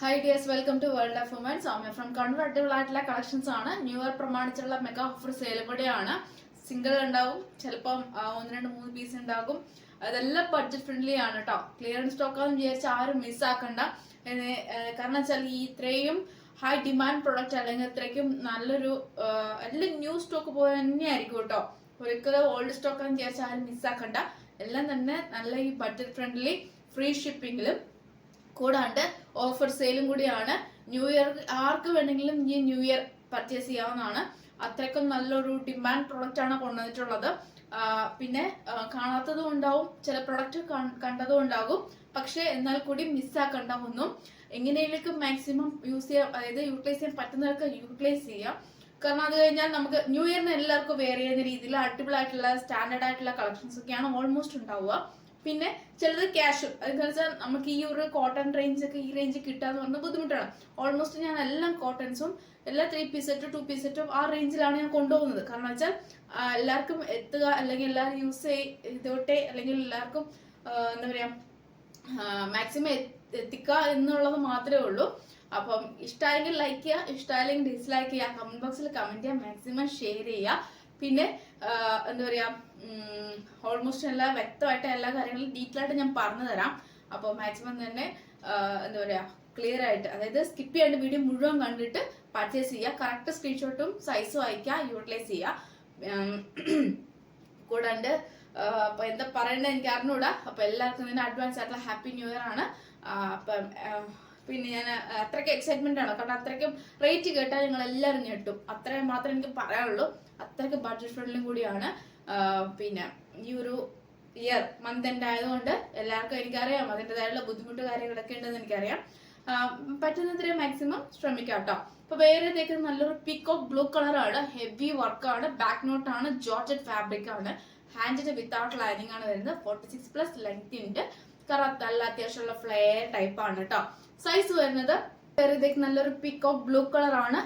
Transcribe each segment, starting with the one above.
Hi dears, welcome to World of Women. Soumya from convertible ആയിട്ടുള്ള collections ആണ്. New year പ്രമാണിച്ചുള്ള mega offer sale കൂടെയാണ്. Single ഉണ്ടാവും, ചിലപ്പം 1-2-3 പീസ് ഉണ്ടാകും. അതെല്ലാം ബഡ്ജറ്റ് ഫ്രണ്ട്ലി ആണ് കേട്ടോ. ക്ലിയറൻസ് സ്റ്റോക്ക് ആണെന്ന് വിചാരിച്ച് ആരും മിസ്സാക്കണ്ട. കാരണം വെച്ചാൽ ഈ ഇത്രയും ഹൈ ഡിമാൻഡ് പ്രൊഡക്റ്റ് അല്ലെങ്കിൽ ഇത്രയ്ക്കും നല്ലൊരു എല്ലാം ന്യൂ സ്റ്റോക്ക് പോലെ തന്നെയായിരിക്കും കേട്ടോ. ഒരിക്കലും ഓൾഡ് സ്റ്റോക്ക് ആണെന്ന് വിചാരിച്ച് ആരും മിസ്സാക്കണ്ട. എല്ലാം തന്നെ നല്ല ഈ ബഡ്ജറ്റ് ഫ്രണ്ട്ലി ഫ്രീ ഷിപ്പിങ്ങിലും കൂടാണ്ട് ഓഫർ സെയിലും കൂടിയാണ്. ന്യൂ ഇയർ ആർക്ക് വേണമെങ്കിലും ഈ ന്യൂ ഇയർ പർച്ചേസ് ചെയ്യാവുന്നതാണ്. അത്രയ്ക്കും നല്ലൊരു ഡിമാൻഡ് പ്രൊഡക്റ്റ് ആണ് കൊണ്ടുവന്നിട്ടുള്ളത്. പിന്നെ കാണാത്തതും ഉണ്ടാവും, ചില പ്രൊഡക്റ്റ് കണ്ടതും ഉണ്ടാകും. പക്ഷെ എന്നാൽ കൂടി മിസ്സാക്കണ്ട ഒന്നും. എങ്ങനെയൊക്കെ മാക്സിമം യൂസ് ചെയ്യാം, അതായത് യൂട്ടിലൈസ് ചെയ്യാൻ പറ്റുന്നവർക്ക് യൂട്ടിലൈസ് ചെയ്യാം. കാരണം അത് കഴിഞ്ഞാൽ നമുക്ക് ന്യൂ ഇയറിന് എല്ലാവർക്കും വെയർ ചെയ്യുന്ന രീതിയിൽ അടിപൊളി ആയിട്ടുള്ള സ്റ്റാൻഡേർഡ് ആയിട്ടുള്ള കളക്ഷൻസ് ഒക്കെയാണ് ഓൾമോസ്റ്റ് ഉണ്ടാവുക. പിന്നെ ചിലത് ക്യാഷ്, അതെന്ന് വെച്ചാൽ നമുക്ക് ഈ ഒരു കോട്ടൺ റേഞ്ച് ഒക്കെ ഈ റേഞ്ച് കിട്ടാന്ന് പറഞ്ഞാൽ ബുദ്ധിമുട്ടാണ്. ഓൾമോസ്റ്റ് ഞാൻ എല്ലാം കോട്ടൺസും എല്ലാ 3 പീസ് സെറ്റും 2 പീസ് സെറ്റും ആ റേഞ്ചിലാണ് ഞാൻ കൊണ്ടുപോകുന്നത്. കാരണം വെച്ചാൽ എല്ലാവർക്കും എത്തുക, അല്ലെങ്കിൽ എല്ലാവരും യൂസ് ചെയ്തോട്ടെ, അല്ലെങ്കിൽ എല്ലാവർക്കും എന്താ പറയാ മാക്സിമം എത്തിക്കുക എന്നുള്ളത് മാത്രമേ ഉള്ളൂ. അപ്പം ഇഷ്ടമായെങ്കിൽ ലൈക്ക് ചെയ്യുക, ഇഷ്ടമായില്ലെങ്കിൽ ഡിസ്ലൈക്ക് ചെയ്യുക, കമന്റ് ബോക്സിൽ കമന്റ് ചെയ്യുക, മാക്സിമം ഷെയർ ചെയ്യുക. പിന്നെ എന്താ പറയാ ഓൾമോസ്റ്റ് എല്ലാ വ്യക്തമായിട്ട് എല്ലാ കാര്യങ്ങളും ഡീറ്റെയിൽ ആയിട്ട് ഞാൻ പറഞ്ഞു തരാം. അപ്പോൾ മാക്സിമം തന്നെ എന്താ പറയാ ക്ലിയർ ആയിട്ട്, അതായത് സ്കിപ്പ് ചെയ്യാണ്ട് വീഡിയോ മുഴുവൻ കണ്ടിട്ട് പർച്ചേസ് ചെയ്യുക. കറക്റ്റ് സ്ക്രീൻഷോട്ടും സൈസും അയക്കുക, യൂട്ടിലൈസ് ചെയ്യുക. കൂടാണ്ട് അപ്പൊ എന്താ പറയണ്ടത് എനിക്ക് അറിഞ്ഞൂടാ. അപ്പൊ എല്ലാവർക്കും തന്നെ അഡ്വാൻസ് ആയിട്ടുള്ള ഹാപ്പി ന്യൂ ഇയർ ആണ്. അപ്പം പിന്നെ ഞാൻ അത്രയ്ക്ക് എക്സൈറ്റ്മെന്റ് ആണ്, കാരണം അത്രയ്ക്കും റേറ്റ് കേട്ടാൽ നിങ്ങൾ എല്ലാവരും ഞെട്ടും. അത്രയും മാത്രമേ എനിക്ക് പറയാനുള്ളൂ. അത്രയ്ക്ക് ബഡ്ജറ്റ് ഫ്രണ്ട്ലിയും കൂടിയാണ്. പിന്നെ ഈ ഒരു ഇയർ മന്ത് എൻഡ് ആയതുകൊണ്ട് എല്ലാവർക്കും എനിക്കറിയാം അതിൻ്റെതായുള്ള ബുദ്ധിമുട്ട് കാര്യങ്ങളൊക്കെ ഉണ്ടെന്ന് എനിക്കറിയാം. പറ്റുന്നത്രയും മാക്സിമം ശ്രമിക്കാം കേട്ടോ. അപ്പൊ വേറെ തേക്കുന്നത് നല്ലൊരു പീകോക്ക് ബ്ലൂ കളറാണ്, ഹെവി വർക്കാണ്, ബാക്ക് നോട്ട് ആണ്, ജോർജറ്റ് ഫാബ്രിക് ആണ്, ഹാൻഡിന്റെ വിത്തൗട്ട് ലൈനിങ് ആണ് വരുന്നത്. 46+ ലെങ്ത് ഉണ്ട്. കറക്റ്റ് അല്ല, അത്യാവശ്യമുള്ള ഫ്ലെയർ ടൈപ്പ് ആണ് കേട്ടോ. സൈസ് വരുന്നത് നല്ലൊരു പീകോക്ക് ബ്ലൂ കളർ ആണ്.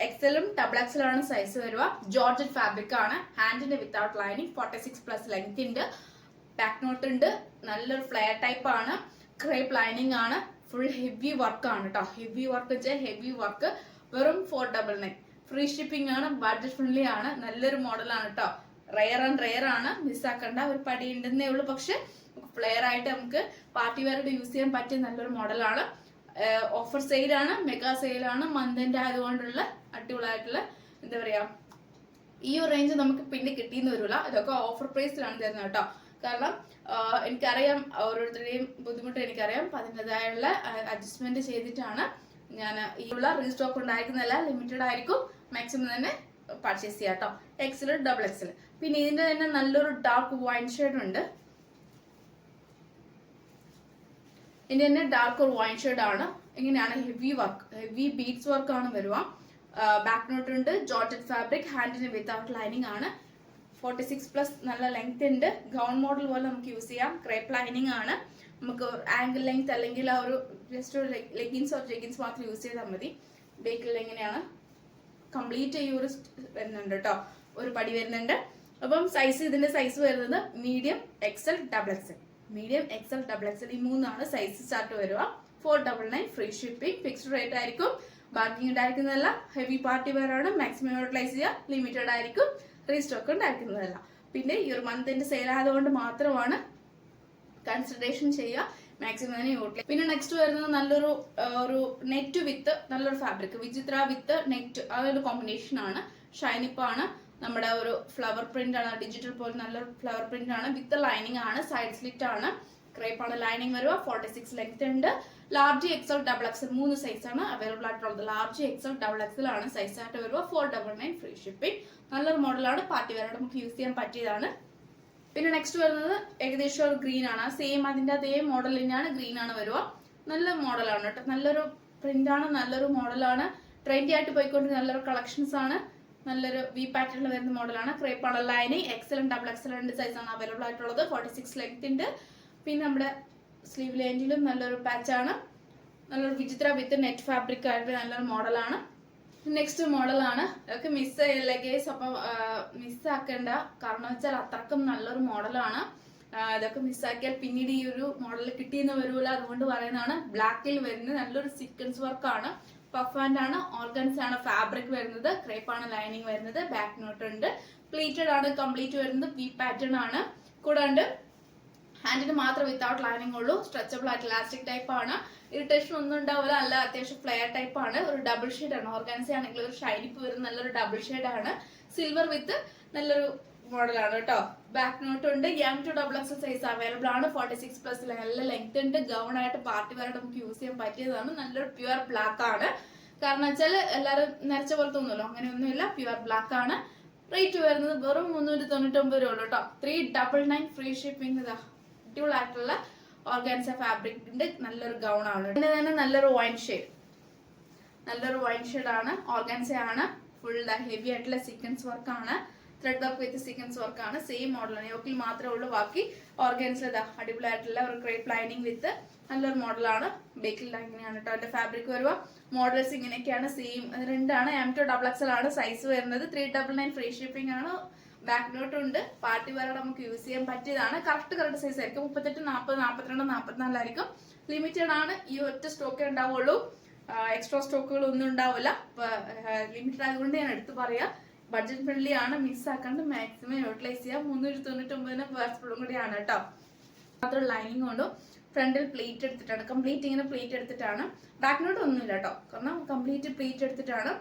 എക്സലും ഡബിൾ എക്സലും ആണ് സൈസ് വരിക. ജോർജറ്റ് ഫാബ്രിക് ആണ്, ഹാൻഡിന്റെ വിത്തൗട്ട് ലൈനിങ്, 46+ ലെങ്ത് ഉണ്ട്, ബാക്ക് നോട്ട് ഉണ്ട്, നല്ലൊരു ഫ്ലെയർ ടൈപ്പ് ആണ്, ക്രേപ്പ് ലൈനിങ് ആണ്, ഫുൾ ഹെവി വർക്ക് ആണ് കേട്ടോ. ഹെവി വർക്ക് വെച്ചാൽ ഹെവി വർക്ക്. വെറും 499. ഫ്രീ ഷിപ്പിംഗ് ആണ്, ബഡ്ജറ്റ് ഫ്രണ്ട്ലി ആണ്, നല്ലൊരു മോഡലാണ് കേട്ടോ. റെയർ ആണ്, മിസ്സാക്കണ്ട. ഒരു പടി ഉണ്ടെന്നേ ഉള്ളൂ, പക്ഷെ ഫ്ലെയർ ആയിട്ട് നമുക്ക് പാർട്ടി വെയറായിട്ട് യൂസ് ചെയ്യാൻ പറ്റിയ നല്ലൊരു മോഡലാണ്. ഓഫർ സെയിലാണ്, മെഗാ സെയിലാണ്, മന്ത് എൻഡ് ആയതുകൊണ്ടുള്ള അടിപൊളിയായിട്ടുള്ള എന്താ പറയാ ഈ ഒരു റേഞ്ച് നമുക്ക് പിന്നെ കിട്ടിയെന്ന് വരില്ല. ഇതൊക്കെ ഓഫർ പ്രൈസിലാണ് തരുന്നത് കേട്ടോ. കാരണം എനിക്കറിയാം ഓരോരുത്തരുടെയും ബുദ്ധിമുട്ട് എനിക്കറിയാം. അപ്പൊ അതിൻ്റെതായുള്ള അഡ്ജസ്റ്റ്മെന്റ് ചെയ്തിട്ടാണ് ഞാൻ ഈ ഉള്ള റീസ്റ്റോക്ക് ഉണ്ടായിരിക്കുന്നതല്ല, ലിമിറ്റഡ് ആയിരിക്കും. മാക്സിമം തന്നെ പർച്ചേസ് ചെയ്യാം കേട്ടോ. Excel double Excel. പിന്നെ ഇതിന്റെ തന്നെ നല്ലൊരു ഡാർക്ക് വൈൻ ഷെയ്ഡ് ഉണ്ട്. ഇതിന്റെ തന്നെ ഡാർക്ക് ഒരു വൈൻ ഷെയ്ഡ് ആണ്. ഇങ്ങനെയാണ് heavy work, heavy beads work ആണ് വരുക. ബാക്ക് നോട്ട് ഉണ്ട്, ജോർജറ്റ് ഫാബ്രിക്, ഹാൻഡിന് വിത്തൗട്ട് ലൈനിങ് ആണ്, 46+ നല്ല ലെങ്ത് ഉണ്ട്. ഗൗൺ മോഡൽ പോലെ നമുക്ക് യൂസ് ചെയ്യാം. ക്രേപ്പ് ലൈനിങ് ആണ്. നമുക്ക് ആംഗിൾ ലെങ്ത് അല്ലെങ്കിൽ ആ ഒരു ജസ്റ്റ് ഒരു ലെഗിൻസ് മാത്രം യൂസ് ചെയ്താൽ മതി. ബേക്കിൽ എങ്ങനെയാണ് കംപ്ലീറ്റ് ഈ ഒരു വരുന്നുണ്ട് കേട്ടോ, ഒരു പടി വരുന്നുണ്ട്. അപ്പം സൈസ്, ഇതിന്റെ സൈസ് വരുന്നത് medium, XL, double XL. Medium, XL, double XL ഈ മൂന്നാണ് സൈസ് സ്റ്റാർട്ട് വരിക. 499 ഫ്രീ ഷിപ്പിംഗ്. ഫിക്സ്ഡ് റേറ്റ് ആയിരിക്കും, ബാർഗിങ് ഉണ്ടായിരിക്കുന്നതല്ല. ഹെവി പാർട്ടി വെയർ ആണ്, മാക്സിമം യൂട്ടിലൈസ് ചെയ്യുക. ലിമിറ്റഡ് ആയിരിക്കും, റീസ്റ്റോക്ക് ഉണ്ടായിരിക്കുന്നതല്ല. പിന്നെ ഈ ഒരു മന്തിന്റെ സെയിൽ ആയതുകൊണ്ട് മാത്രമാണ് കൺസിഡറേഷൻ ചെയ്യുക, മാക്സിമം തന്നെ യൂട്ടിലൈസ്. പിന്നെ നെക്സ്റ്റ് വരുന്നത് നല്ലൊരു ഒരു നെറ്റ് വിത്ത് നല്ലൊരു ഫാബ്രിക്, വിചിത്ര വിത്ത് നെറ്റ്, അതൊരു കോമ്പിനേഷൻ ആണ്. ഷൈനിപ്പാണ്, നമ്മുടെ ഒരു ഫ്ലവർ പ്രിന്റ് ആണ്, ഡിജിറ്റൽ പോലെ നല്ലൊരു ഫ്ലവർ പ്രിന്റ് ആണ്, വിത്ത് ലൈനിങ് ആണ്, സൈഡ് സ്ലിറ്റ് ആണ്, ക്രേപ്പ് ആണ് ലൈനിങ് വരുക. 46 ലെങ്ത് ഉണ്ട്. Large, XL, double XL 3 size ആണ് അവൈലബിൾ ആയിട്ടുള്ളത്. ലാർജ്, എക്സൽ, ഡബിൾ എക്സൽ ആണ് സൈസ് ആയിട്ട് വരുക. 499 ഫ്രീ ഷിപ്പിംഗ്. നല്ലൊരു മോഡലാണ്, പാർട്ടി വെയറായിട്ട് നമുക്ക് യൂസ് ചെയ്യാൻ പറ്റിയതാണ്. പിന്നെ നെക്സ്റ്റ് വരുന്നത് ഏകദേശം ഒരു ഗ്രീൻ ആണ്. സെയിം അതിന്റെ അതേ മോഡൽ തന്നെയാണ്, ഗ്രീൻ ആണ് വരുക. നല്ല മോഡലാണ് കേട്ടോ, നല്ലൊരു പ്രിന്റ് ആണ്, നല്ലൊരു മോഡലാണ്. ട്രെൻഡി ആയിട്ട് പോയിക്കൊണ്ട് നല്ലൊരു കളക്ഷൻസ് ആണ്. നല്ലൊരു വി പാറ്റേണിൽ വരുന്ന മോഡലാണ്. ക്രേപ്പ് ആണ് ലൈനിങ്, എക്സലും ഡബിൾ എക്സലും 2 സൈസ് ആണ് അവൈലബിൾ ആയിട്ടുള്ളത്. 46 ലെങ്ത് ഉണ്ട്. പിന്നെ നമ്മുടെ സ്ലീവ് ലെൻറ്റിലും നല്ലൊരു പാച്ചാണ്, നല്ലൊരു വിചിത്ര വിത്ത് നെറ്റ് ഫാബ്രിക് ആയിട്ട് നല്ലൊരു മോഡലാണ്. നെക്സ്റ്റ് മോഡലാണ്. ഇതൊക്കെ മിസ് ചെയ്യില്ല ഗേസ്, അപ്പം മിസ്സാക്കേണ്ട. കാരണം വെച്ചാൽ അത്രക്കും നല്ലൊരു മോഡലാണ്. ഇതൊക്കെ മിസ്സാക്കിയാൽ പിന്നീട് ഈ ഒരു മോഡൽ കിട്ടിയെന്ന് വരൂല, അതുകൊണ്ട് പറയുന്നതാണ്. ബ്ലാക്കിൽ വരുന്നത് നല്ലൊരു സീക്വൻസ് വർക്കാണ്, പഫ് ഹാൻഡ് ആണ്, ഓർഗൻസ് ആണ് ഫാബ്രിക് വരുന്നത്, ക്രേപ്പ് ആണ് ലൈനിങ് വരുന്നത്, ബാക്ക് നോട്ട് ഉണ്ട്, പ്ലീറ്റഡ് ആണ് കംപ്ലീറ്റ് വരുന്നത്, വി പാറ്റേൺ ആണ്. കൂടാണ്ട് ഹാൻഡിന് മാത്രം വിത്തൗട്ട് ലൈനിങ് ഉള്ളൂ, സ്ട്രെച്ചബിൾ ആയിട്ട് ഇലാസ്റ്റിക് ടൈപ്പ് ആണ്, ഇറിറ്റേഷൻ ഒന്നും ഉണ്ടാവില്ല, അല്ല അത്യാവശ്യം ഫ്ലെയർ ടൈപ്പ് ആണ്, ഒരു ഡബിൾ ഷെയ്ഡ് ആണ്. ഓർഗൻസ ആണെങ്കിൽ ഒരു ഷൈനിപ്പ് വരുന്ന നല്ലൊരു ഡബിൾ ഷെയ്ഡ് ആണ്, സിൽവർ വിത്ത് നല്ലൊരു മോഡലാണ് കേട്ടോ. ബാക്ക് നോട്ട് ഉണ്ട്, M2XX സൈസ് അവൈലബിൾ ആണ്, 46+ നല്ല ലെങ്ത് ഉണ്ട്, ഗൗൺ ആയിട്ട് പാർട്ടി വെയർ നമുക്ക് യൂസ് ചെയ്യാൻ പറ്റിയതാണ്. നല്ലൊരു പ്യുവർ ബ്ലാക്ക് ആണ്, കാരണം വെച്ചാൽ എല്ലാവരും നരച്ച പോലെ തോന്നുമല്ലോ, അങ്ങനെയൊന്നുമില്ല, പ്യുവർ ബ്ലാക്ക് ആണ്. റേറ്റ് വരുന്നത് വെറും 399 രൂപ ഉള്ളൂ കേട്ടോ. 399 ഫ്രീ ഷിപ്പിംഗ്. ഇതാ അടിപൊളിയായിട്ടുള്ള ഓർഗാൻസ ഫാബ്രിക്കിന്റെ നല്ലൊരു ഗൗൺ ആണ്. പിന്നെ തന്നെ നല്ലൊരു വൈൻ ഷെയ്ഡ് ആണ്, ഓർഗാൻസ ആണ്, ഫുൾ ഹെവി ആയിട്ടുള്ള സീക്വൻസ് വർക്ക് ആണ്, thread work with sequence work ആണ്, സെയിം മോഡലാണ്, യോക്കിൽ മാത്രമേ ഉള്ളൂ, ബാക്കി ഓർഗൻസിൽ ഇതാ അടിപൊളിയായിട്ടുള്ള ഒരു ക്രേപ്പ് ലൈനിങ് വിത്ത് നല്ലൊരു മോഡലാണ്. ബേക്കിൽ ലൈനിങ്ങാണ് കേട്ടോ അതിന്റെ ഫാബ്രിക് വരുക. മോഡൽസ് ഇങ്ങനെയൊക്കെയാണ്, സെയിം രണ്ടാണ്, M2XX ആണ് സൈസ് വരുന്നത്. 399 ഫ്രീ ഷിപ്പിംഗ് ആണ്. ബാക്ക് നോട്ട് ഉണ്ട്, പാർട്ടി വെയർ നമുക്ക് യൂസ് ചെയ്യാൻ പറ്റിയതാണ്. കറക്റ്റ് സൈസ് ആയിരിക്കും, 38, 40, 42, 44 ആയിരിക്കും. ലിമിറ്റഡ് ആണ്, ഈ ഒറ്റ സ്റ്റോക്കേ ഉണ്ടാവുള്ളൂ, എക്സ്ട്രാ സ്റ്റോക്കുകൾ ഒന്നും ഉണ്ടാവില്ല. ലിമിറ്റഡ് ആയതുകൊണ്ട് ഞാൻ എടുത്ത് പറയാം. ബഡ്ജറ്റ് ഫ്രണ്ട്ലി ആണ്, മിസ് ആക്കാണ്ട് മാക്സിമം യൂട്ടിലൈസ് ചെയ്യാം. 399 വേഴ്സ്ഫുള്ളും കൂടിയാണ് കേട്ടോ. മാത്രം ലൈനിങ് കൊണ്ടും ഫ്രണ്ടിൽ പ്ലേറ്റ് എടുത്തിട്ടാണ്, കംപ്ലീറ്റ് ഇങ്ങനെ പ്ലേറ്റ് എടുത്തിട്ടാണ്. ബാക്ക് നോട്ട് ഒന്നുമില്ല കേട്ടോ, കാരണം കംപ്ലീറ്റ് പ്ലേറ്റ് എടുത്തിട്ടാണ്.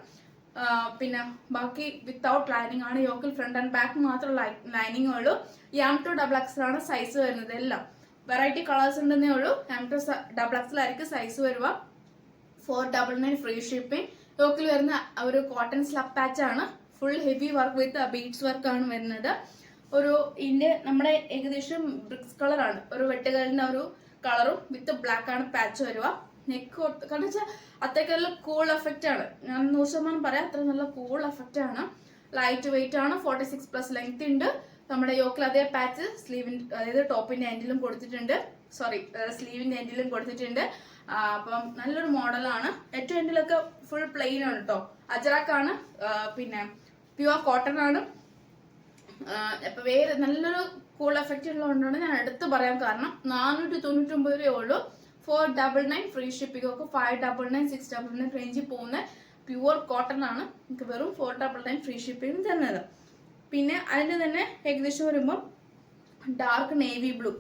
പിന്നെ ബാക്കി വിത്തൗട്ട് ലൈനിങ് ആണ്. യോക്കിൽ ഫ്രണ്ട് ആൻഡ് ബാക്ക് മാത്രം ലൈനിങ് ഉള്ളൂ. M2XX ആണ് സൈസ് വരുന്നത്. എല്ലാം വെറൈറ്റി കളേഴ്സ് ഉണ്ടെന്നേ ഉള്ളൂ. M2XX ആയിരിക്കും സൈസ് വരുക. 499 ഫ്രീ ഷിപ്പിംഗ്. യോക്കിൽ വരുന്ന ഒരു കോട്ടൺ സ്ലബ് പാച്ച് ആണ്, full heavy work with beads work ആണ് വരുന്നത്. ഒരു നമ്മുടെ ഏകദേശം ബ്രിക്സ് കളറാണ്, ഒരു വെട്ടുകലിന്റെ ഒരു കളറും വിത്ത് ബ്ലാക്ക് ആണ് പാച്ച് വരിക. നെക്ക് കാരണം വെച്ചാൽ അത്രയ്ക്ക് നല്ല കൂൾ എഫക്റ്റ് ആണ്, ഞാൻ 100% പറയാം, അത്ര നല്ല കൂൾ എഫക്റ്റ് ആണ്. ലൈറ്റ് വെയിറ്റ് ആണ്, 46+ ലെങ്ത് ഉണ്ട്. നമ്മുടെ യോക്കിൽ അതേ പാച്ച് സ്ലീവിന്റെ, അതായത് ടോപ്പിന്റെ എൻഡിലും കൊടുത്തിട്ടുണ്ട്, സ്ലീവിന്റെ എൻഡിലും കൊടുത്തിട്ടുണ്ട്. അപ്പം നല്ലൊരു മോഡലാണ്. ഏറ്റവും എൻഡിലൊക്കെ ഫുൾ പ്ലെയിൻ ആണ് കേട്ടോ, അജറാക്ക് ആണ്, പിന്നെ പ്യുവർ കോട്ടൺ ആണ്. ഇപ്പൊ വേറെ നല്ലൊരു കൂൾ എഫക്റ്റ് ഉള്ളതുകൊണ്ടാണ് ഞാൻ എടുത്ത് പറയാൻ കാരണം. 499 രൂപയേ ഉള്ളൂ. 499 ഫ്രീ ഷിപ്പിംഗ്. ഒക്കെ 599, 699 റേഞ്ചിൽ പോകുന്ന പ്യുവർ കോട്ടൺ ആണ്. നമുക്ക് വെറും 499 ഫ്രീ ഷിപ്പിംഗ് തന്നത്. പിന്നെ അതിന്റെ തന്നെ ഏകദേശം വരുമ്പോൾ ഡാർക്ക് നേവി ബ്ലൂ,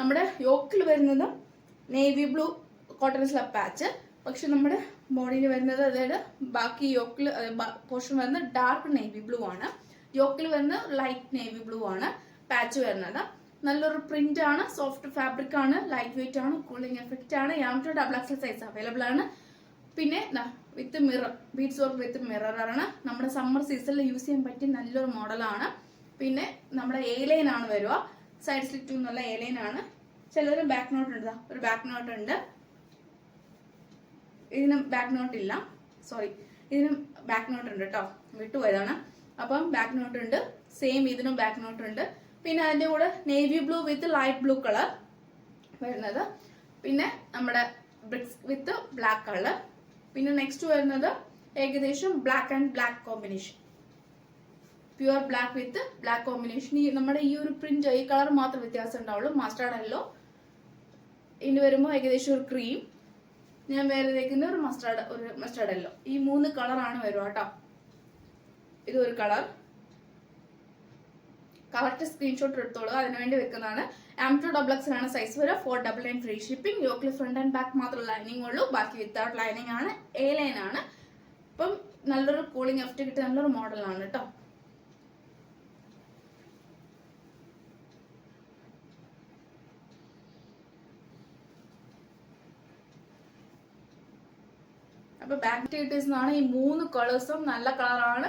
നമ്മുടെ യോക്കിൽ വരുന്നത് navy blue cotton slub patch, പക്ഷെ നമ്മുടെ ബോഡിയിൽ വരുന്നത്, അതായത് ബാക്കി യോക്കിൽ പോർഷൻ വരുന്നത് ഡാർക്ക് നേവി ബ്ലൂ ആണ്. യോക്കിൽ വരുന്നത് ലൈറ്റ് നേവി ബ്ലൂ ആണ് പാച്ച് വരുന്നത്. നല്ലൊരു പ്രിന്റ് ആണ്, സോഫ്റ്റ് ഫാബ്രിക് ആണ്, ലൈറ്റ് വെയിറ്റ് ആണ്, കൂളിംഗ് എഫക്റ്റ് ആണ്. M2XX സൈസ് അവൈലബിൾ ആണ്. പിന്നെ വിത്ത് mirror, beads work with mirror ആണ്. നമ്മുടെ സമ്മർ സീസണിൽ യൂസ് ചെയ്യാൻ പറ്റിയ നല്ലൊരു മോഡലാണ്. പിന്നെ നമ്മുടെ A-ലൈൻ ആണ് വരിക, സൈഡ് സ്ലിറ്റ് എന്നുള്ള A-ലൈൻ ആണ്. ചിലർ ബാക്ക് നോട്ട് ഉണ്ട്, ഒരു ബാക്ക് നോട്ട് ഉണ്ട്, ഇതിനും ബാക്ക് നോട്ട് ഇല്ല, ഇതിനും ബാക്ക് നോട്ട് ഉണ്ട് കേട്ടോ, വിട്ടുപോയതാണ്. അപ്പം ബാക്ക് നോട്ട് ഉണ്ട്, സെയിം ഇതിനും ബാക്ക് നോട്ട് ഉണ്ട്. പിന്നെ അതിന്റെ കൂടെ navy blue with light blue colour വരുന്നത്. പിന്നെ നമ്മുടെ ബ്രിക്സ് വിത്ത് ബ്ലാക്ക് കളർ. പിന്നെ നെക്സ്റ്റ് വരുന്നത് ഏകദേശം black and black combination, pure black with black combination. നമ്മുടെ ഈ ഒരു പ്രിന്റ്, ഈ കളർ മാത്രം വ്യത്യാസം ഉണ്ടാവുള്ളൂ. മസ്റ്റാർഡ് യെല്ലോ, ഇനി വരുമ്പോൾ ഏകദേശം ഒരു ക്രീം, ഞാൻ വേറെ തേക്കുന്ന ഒരു മസ്റ്റാർഡ് യെല്ലോ. ഈ 3 കളറാണ് വരിക കേട്ടോ. ഇതൊരു കളർ. കറക്റ്റ് സ്ക്രീൻഷോട്ട് എടുത്തോളൂ, അതിനുവേണ്ടി വെക്കുന്നതാണ്. M2XX ആണ് സൈസ് വരിക. 499 ഫ്രീ ഷിപ്പിംഗ്. യോക്കിൽ ഫ്രണ്ട് ആൻഡ് ബാക്ക് മാത്രം ലൈനിങ് ഉള്ളൂ, ബാക്കി വിത്തൗട്ട് ലൈനിങ് ആണ്. A-ലൈൻ ആണ്. അപ്പം നല്ലൊരു കൂളിംഗ് എഫക്റ്റ് കിട്ടിയ നല്ലൊരു മോഡലാണ് കേട്ടോ. അപ്പൊ ബാക്ക് ആക്ടിവിറ്റീസ് ആണ് ഈ 3 കളേഴ്സും. നല്ല കളറാണ്,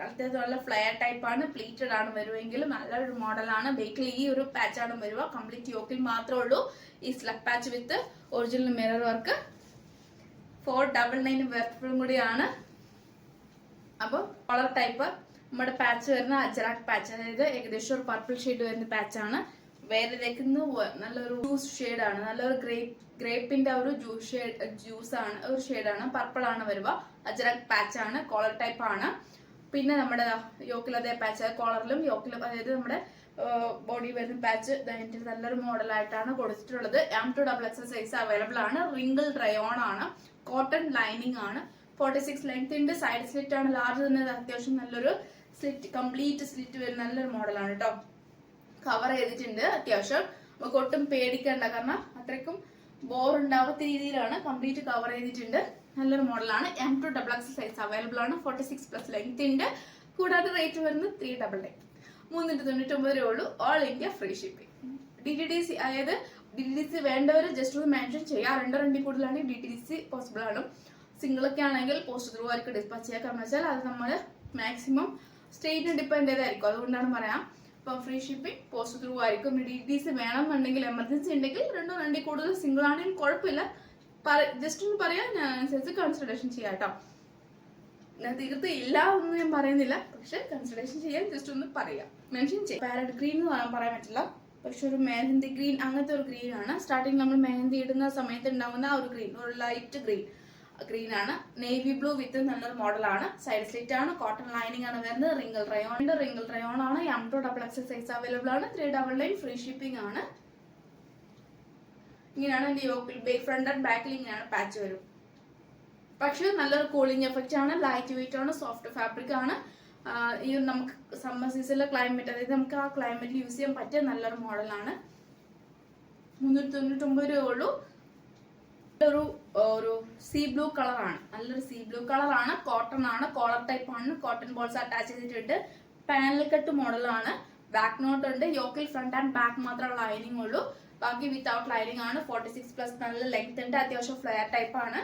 അത്യാവശ്യം നല്ല ഫ്ലെയർ ടൈപ്പ് ആണ്, പ്ലീറ്റഡ് ആണ് വരുമെങ്കിലും നല്ലൊരു മോഡലാണ്. ബേക്കിൽ ഈ ഒരു പാച്ചാണ് വരുക, കംപ്ലീറ്റ് യോക്കിൽ മാത്രമേ ഉള്ളൂ ഈ സ്ലബ് പാച്ച് വിത്ത് ഒറിജിനൽ മിറർ വർക്ക്. 499 വെർഫുളും കൂടിയാണ്. അപ്പൊ കളർ ടൈപ്പ് നമ്മുടെ പാച്ച് വരുന്ന അജറാക്ക് പാച്ച്, അതായത് ഏകദേശം ഒരു പർപ്പിൾ ഷെയ്ഡ് വരുന്ന പാച്ചാണ്. വേറെ നല്ലൊരു ജ്യൂസ് ഷെയ്ഡാണ്, നല്ലൊരു ഗ്രേപ്പിന്റെ ഒരു ജ്യൂസാണ്, ഒരു ഷെയ്ഡാണ്, പർപ്പിൾ ആണ് വരുക. അജറാക്ക് പാച്ച് ആണ്, കോളർ ടൈപ്പ് ആണ്. പിന്നെ നമ്മുടെ യോക്കിൽ അതേ പാച്ച്, കോളറിലും യോക്കിലും, അതായത് നമ്മുടെ ബോഡി വരുന്ന പാച്ച് നല്ലൊരു മോഡലായിട്ടാണ് കൊടുത്തിട്ടുള്ളത്. M2XX സൈസ് അവൈലബിൾ ആണ്. റിംഗിൾ റയോൺ ആണ്, കോട്ടൺ ലൈനിങ് ആണ്, 46 ലെങ്ത് ഉണ്ട്, സൈഡ് സ്ലിറ്റ് ആണ്, ലാർജ് തന്നെ, അത്യാവശ്യം നല്ലൊരു സ്ലിറ്റ്, കംപ്ലീറ്റ് സ്ലിറ്റ് വരുന്ന നല്ലൊരു മോഡലാണ് കേട്ടോ. കവർ ചെയ്തിട്ടുണ്ട് അത്യാവശ്യം, നമുക്ക് ഒട്ടും പേടിക്കണ്ട, കാരണം അത്രയ്ക്കും ബോർ ഉണ്ടാവാത്ത രീതിയിലാണ് കംപ്ലീറ്റ് കവർ ചെയ്തിട്ടുണ്ട്. നല്ലൊരു മോഡലാണ്. M2XX സൈസ് അവൈലബിൾ ആണ്, 46+ ലെങ്ത് ഉണ്ട്. കൂടാതെ റേറ്റ് വരുന്നത് 399, 399 രൂപ ഉള്ളൂ. All India free shipping. DTDC, അതായത് DTDC വേണ്ടവർ ജസ്റ്റ് ഒന്ന് മെൻഷൻ ചെയ്യുക. രണ്ടിൽ കൂടുതലാണെങ്കിൽ DTDC പോസിബിൾ ആണ്. സിംഗിൾ ഒക്കെ ആണെങ്കിൽ പോസ്റ്റ് ത്രൂ ആയിരിക്കും ഡിസ്പാച്ച് ചെയ്യുക. കാരണം വെച്ചാൽ അത് നമ്മൾ മാക്സിമം സ്റ്റേറ്റിന് ഡിപ്പെൻഡ് ചെയ്തായിരിക്കും, അതുകൊണ്ടാണ് പറയാം. അപ്പം ഫ്രീ ഷിപ്പിംഗ് പോസ്റ്റ് ത്രൂ ആയിരിക്കും. DTDC വേണമെന്നുണ്ടെങ്കിൽ, എമർജൻസി ഉണ്ടെങ്കിൽ രണ്ടിൽ കൂടുതൽ സിംഗിൾ ആണെങ്കിലും കുഴപ്പമില്ല, ജസ്റ്റ് ഒന്ന് പറയാം, ഞാൻ അനുസരിച്ച് കൺസിഡറേഷൻ ചെയ്യാം കേട്ടോ. തീർത്ത് ഇല്ല ഒന്നും ഞാൻ പറയുന്നില്ല, പക്ഷെ കൺസിഡറേഷൻ ചെയ്യാൻ ജസ്റ്റ് ഒന്ന് പറയാം, മെൻഷൻ ചെയ്യാം. പാരറ്റ് ഗ്രീൻ എന്ന് പറയാൻ പറ്റില്ല, പക്ഷെ ഒരു മെഹന്തി ഗ്രീൻ, അങ്ങനത്തെ ഒരു ഗ്രീൻ ആണ്. സ്റ്റാർട്ടിങ് നമ്മൾ മെഹന്തി ഇടുന്ന സമയത്ത് ഉണ്ടാവുന്ന ആ ഒരു ഗ്രീൻ, ഒരു ലൈറ്റ് ഗ്രീൻ ആണ്. നേവി ബ്ലൂ വിത്ത് നല്ലൊരു മോഡലാണ്. സൈഡ് സ്ലിറ്റ് ആണ്, കോട്ടൺ ലൈനിങ് ആണ് വരുന്നത്. റിംഗിൾ റയോൺ ആണ്. M2XX സൈസ് അവൈലബിൾ ആണ്. 399 ഫ്രീ ഷിപ്പിംഗ് ആണ്. ഇങ്ങനെയാണ് എന്റെ യോക്കിൽ ഫ്രണ്ട് ആൻഡ് ബാക്കിൽ ഇങ്ങനെയാണ് പാച്ച് വരും. പക്ഷെ നല്ലൊരു കൂളിംഗ് എഫക്റ്റ് ആണ്, ലൈറ്റ് വെയിറ്റ് ആണ്, സോഫ്റ്റ് ഫാബ്രിക് ആണ്. ഈ നമുക്ക് സമ്മർ സീസണിലെ ക്ലൈമറ്റ്, അതായത് നമുക്ക് ആ ക്ലൈമറ്റിൽ യൂസ് ചെയ്യാൻ പറ്റിയ നല്ലൊരു മോഡലാണ്. 399 രൂപ ഉള്ളൂ. ഒരു സീ ബ്ലൂ കളറാണ്, നല്ലൊരു സീ ബ്ലൂ കളറാണ്. കോട്ടൺ ആണ്, കോളർ ടൈപ്പ് ആണ്, കോട്ടൺ ബോൾസ് അറ്റാച്ച് ചെയ്തിട്ടുണ്ട്. പാനൽ കട്ട് മോഡലാണ്. ബാക്ക് നോട്ട് ഉണ്ട്. യോക്കിൽ ഫ്രണ്ട് ആൻഡ് ബാക്ക് മാത്രമേ ലൈനിങ് ഉള്ളൂ, ബാക്കി വിത്തൗട്ട് ലൈനിങ് ആണ്. 46+ നല്ല ലെങ്ത് ഉണ്ട്, അത്യാവശ്യം ഫ്ലെയർ ടൈപ്പ് ആണ്.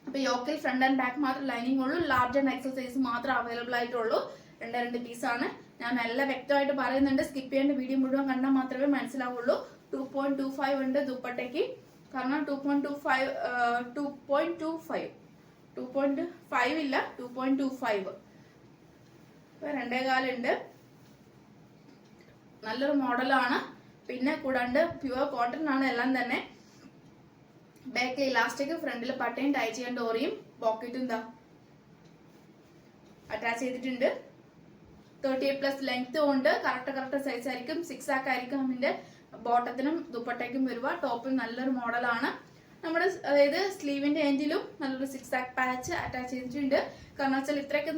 അപ്പൊ യോക്കിൽ ഫ്രണ്ട് ആൻഡ് ബാക്ക് മാത്രം ലൈനിങ് ഉള്ളൂ. ലാർജ് ആൻഡ് എക്സൽ സൈസ് മാത്രം അവൈലബിൾ ആയിട്ടുള്ളൂ. 2 പീസാണ്. ഞാൻ നല്ല വ്യക്തമായിട്ട് പറയുന്നുണ്ട്, സ്കിപ്പ് ചെയ്യേണ്ട വീഡിയോ മുഴുവൻ കണ്ടാൽ മാത്രമേ മനസ്സിലാവുള്ളൂ. 2.25 ഉണ്ട് ദുപ്പട്ടയ്ക്ക്, കാരണം 2.25 ഇല്ല, 2.25 2.25 ഉണ്ട്. നല്ലൊരു മോഡലാണ്. പിന്നെ കൂടാണ്ട് പ്യുവർ കോട്ടൺ ആണ് എല്ലാം തന്നെ. ബാക്ക് ഇലാസ്റ്റിക്, ഫ്രണ്ടിൽ പട്ടയും ടൈ ചെയ്യാൻ ഡോറിയും പോക്കറ്റും അറ്റാച്ച് ചെയ്തിട്ടുണ്ട്. 38+ ലെങ്ത് ഉണ്ട്. കറക്റ്റ് സൈസ് ആയിരിക്കും. 6 ആക്ക് ആയിരിക്കും അതിന്റെ ബോട്ടത്തിനും ദുപ്പട്ടയ്ക്കും വരിക. ടോപ്പിൽ നല്ലൊരു മോഡലാണ്. നമ്മുടെ അതായത് സ്ലീവിന്റെ എൻഡിലും നല്ലൊരു 6 ആക്ക് പാച്ച് അറ്റാച്ച് ചെയ്തിട്ടുണ്ട്. കാരണം വെച്ചാൽ ഇത്രയ്ക്ക്